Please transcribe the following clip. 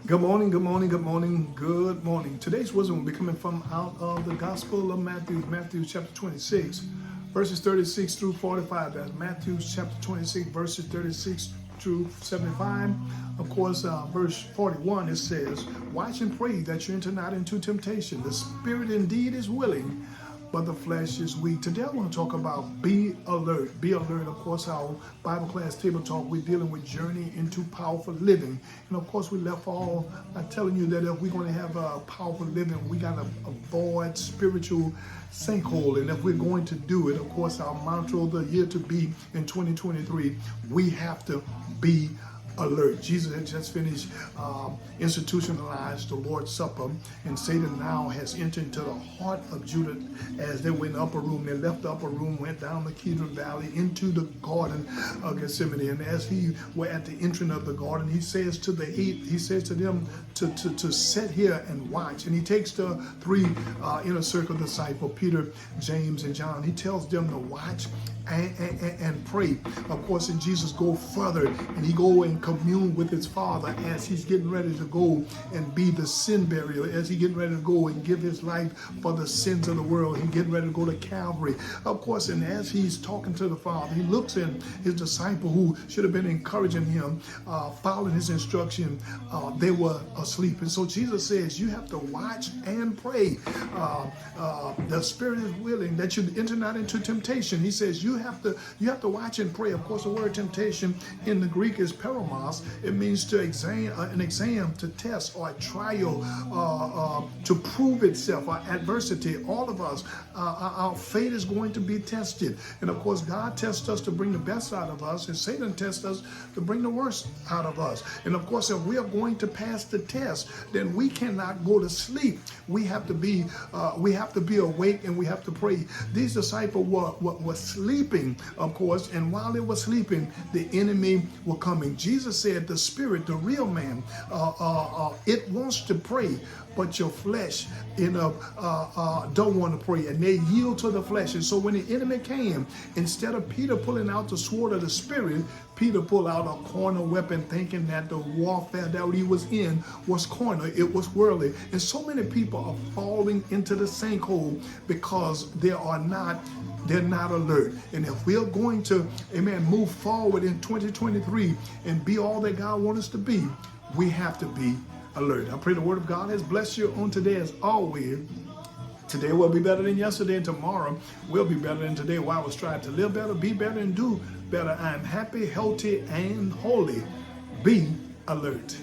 Good morning, good morning, good morning, good morning. Today's wisdom will be coming from out of the Gospel of Matthew, Matthew chapter 26, verses 36 through 45. That's Matthew chapter 26, verses 36 through 75. Of course, verse 41, it says, "Watch and pray that you enter not into temptation. The spirit indeed is willing, but the flesh is weak." Today I want to talk about be alert. Be alert. Of course, our Bible class table talk, we're dealing with journey into powerful living. And of course, we left all by telling you that if we're going to have a powerful living, we got to avoid spiritual sinkhole. And if we're going to do it, of course, our mantra of the year to be in 2023, we have to be alert. Jesus had just finished institutionalized the Lord's Supper, and Satan now has entered into the heart of Judah as they went in the upper room. They left the upper room, went down the Kidron Valley into the Garden of Gethsemane. And as he were at the entrance of the garden, he says to them to sit here and watch. And he takes the three inner circle disciples, Peter, James, and John. He tells them to watch and pray. Of course, and Jesus go further and he go and commune with his Father as he's getting ready to go and be the sin barrier, as he's getting ready to go and give his life for the sins of the world. He's getting ready to go to Calvary. Of course, and as he's talking to the Father, he looks in his disciple who should have been encouraging him, following his instruction. They were asleep. And so Jesus says, you have to watch and pray. The spirit is willing that you enter not into temptation. He says you have to watch and pray. Of course, the word temptation in the Greek is paramos. It means to an exam, to test, or a trial, to prove itself, or adversity. All of us, our faith is going to be tested. And of course, God tests us to bring the best out of us, and Satan tests us to bring the worst out of us. And of course, if we are going to pass the test, then we cannot go to sleep. We have to be awake, and we have to pray. These disciples were sleeping, of course, and while they were sleeping, the enemy were coming. Jesus said the spirit, the real man, it wants to pray, but your flesh, don't want to pray, and they yield to the flesh. And so when the enemy came, instead of Peter pulling out the sword of the spirit, Peter pulled out a carnal weapon, thinking that the warfare that he was in was carnal, it was worldly. And so many people are falling into the sinkhole because they're not alert. And if we're going to, move forward in 2023 and be all that God wants us to be, we have to be alert. I pray the word of God has blessed you on today as always. Today will be better than yesterday, and tomorrow will be better than today. While I was trying to live better, be better, and do better. I am happy, healthy, and holy. Be alert.